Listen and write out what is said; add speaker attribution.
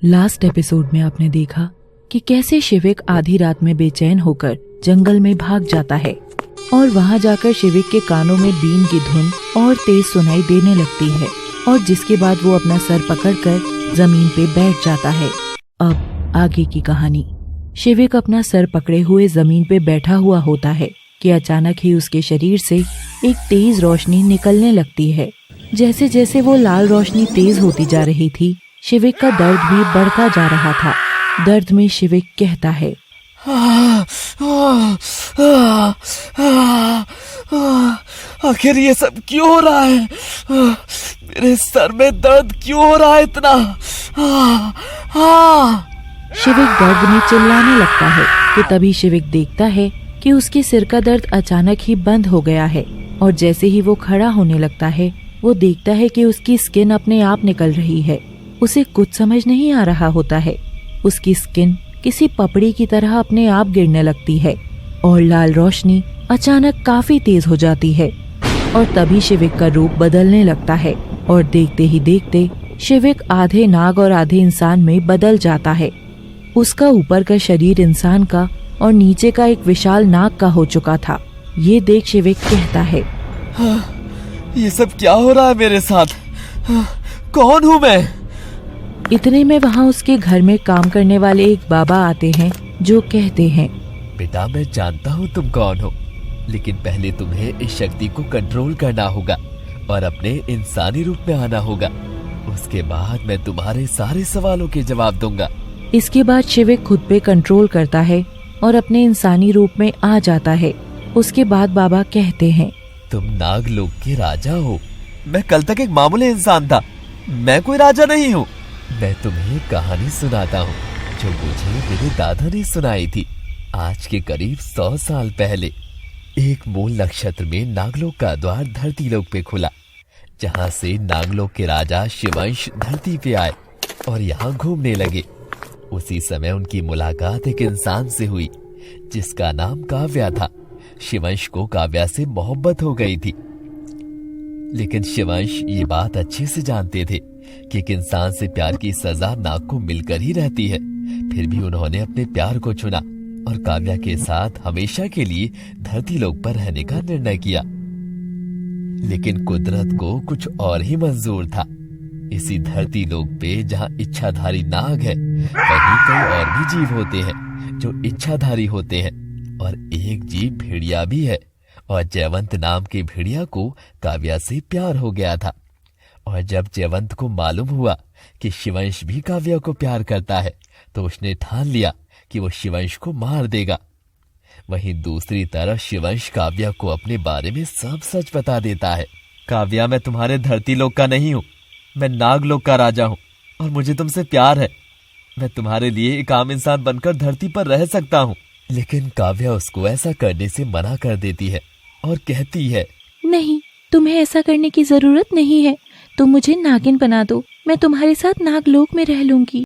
Speaker 1: Last episode में आपने देखा कि कैसे शिविक आधी रात में बेचैन होकर जंगल में भाग जाता है और वहां जाकर शिविक के कानों में बीन की धुन और तेज सुनाई देने लगती है और जिसके बाद वो अपना सर पकड़कर जमीन पे बैठ जाता है। अब आगे की कहानी। शिविक अपना सर पकड़े हुए जमीन पे बैठा हुआ होता है कि अचानक ही उसके शरीर से एक तेज रोशनी निकलने लगती है। जैसे जैसे वो लाल रोशनी तेज होती जा रही थी, शिविक का दर्द भी बढ़ता जा रहा था। दर्द में शिविक कहता है,
Speaker 2: आखिर ये सब क्यों हो रहा है? मेरे सर में दर्द क्यों हो रहा है इतना?
Speaker 1: शिविक दर्द में चिल्लाने लगता है कि तभी शिविक देखता है कि उसके सिर का दर्द अचानक ही बंद हो गया है और जैसे ही वो खड़ा होने लगता है, वो देखता है कि उसकी स्किन अपने आप निकल रही है। उसे कुछ समझ नहीं आ रहा होता है। उसकी स्किन किसी पपड़ी की तरह अपने आप गिरने लगती है और लाल रोशनी अचानक काफी तेज हो जाती है और तभी शिविक का रूप बदलने लगता है और देखते ही देखते शिविक आधे नाग और आधे इंसान में बदल जाता है। उसका ऊपर का शरीर इंसान का और नीचे का एक विशाल नाग का हो चुका था। ये देख शिविक कहता है,
Speaker 2: ये सब क्या हो रहा है मेरे साथ? कौन हूँ मैं?
Speaker 1: इतने में वहाँ उसके घर में काम करने वाले एक बाबा आते हैं जो कहते हैं,
Speaker 2: बेटा मैं जानता हूँ तुम कौन हो, लेकिन पहले तुम्हें इस शक्ति को कंट्रोल करना होगा और अपने इंसानी रूप में आना होगा। उसके बाद मैं तुम्हारे सारे सवालों के जवाब दूंगा।
Speaker 1: इसके बाद शिविक खुद पे कंट्रोल करता है और अपने इंसानी रूप में आ जाता है। उसके बाद बाबा कहते हैं,
Speaker 2: तुम नागलोक के राजा हो। मैं कल तक एक मामूली इंसान था, मैं कोई राजा नहीं हूँ। मैं तुम्हें कहानी सुनाता हूँ जो मुझे मेरे दादा ने सुनाई थी। आज के करीब 100 साल पहले एक मूल नक्षत्र में नागलोक का द्वार धरती लोक पे खुला, जहाँ से नागलोक के राजा शिवंश धरती पे आए और यहाँ घूमने लगे। उसी समय उनकी मुलाकात एक इंसान से हुई जिसका नाम काव्या था। शिवंश को काव्या से मोहब्बत हो गई थी, लेकिन शिवंश ये बात अच्छे से जानते थे कि एक इंसान से प्यार की सजा नाग को मिलकर ही रहती है। फिर भी उन्होंने अपने प्यार को चुना और काव्या के साथ हमेशा के लिए धरती लोक पर रहने का निर्णय किया। लेकिन कुदरत को कुछ और ही मंजूर था। इसी धरती लोक पे जहाँ इच्छाधारी नाग है, वहीं कई और भी जीव होते हैं जो इच्छाधारी होते हैं और एक जीव भेड़िया भी है। और जयवंत नाम के भेड़िया को काव्या से प्यार हो गया था और जब जयवंत को मालूम हुआ कि शिवंश भी काव्या को प्यार करता है, तो उसने ठान लिया कि वो शिवंश को मार देगा। वहीं दूसरी तरफ शिवंश काव्या को अपने बारे में सब सच बता देता है। काव्या, मैं तुम्हारे धरती लोक का नहीं हूँ, मैं नागलोक का राजा हूँ और मुझे तुमसे प्यार है। मैं तुम्हारे लिए एक आम इंसान बनकर धरती पर रह सकता हूँ। लेकिन काव्या उसको ऐसा करने से मना कर देती है और कहती है,
Speaker 1: नहीं, तुम्हें ऐसा करने की जरूरत नहीं है। तुम मुझे नागिन बना दो, मैं तुम्हारे साथ नागलोक में रह लूंगी।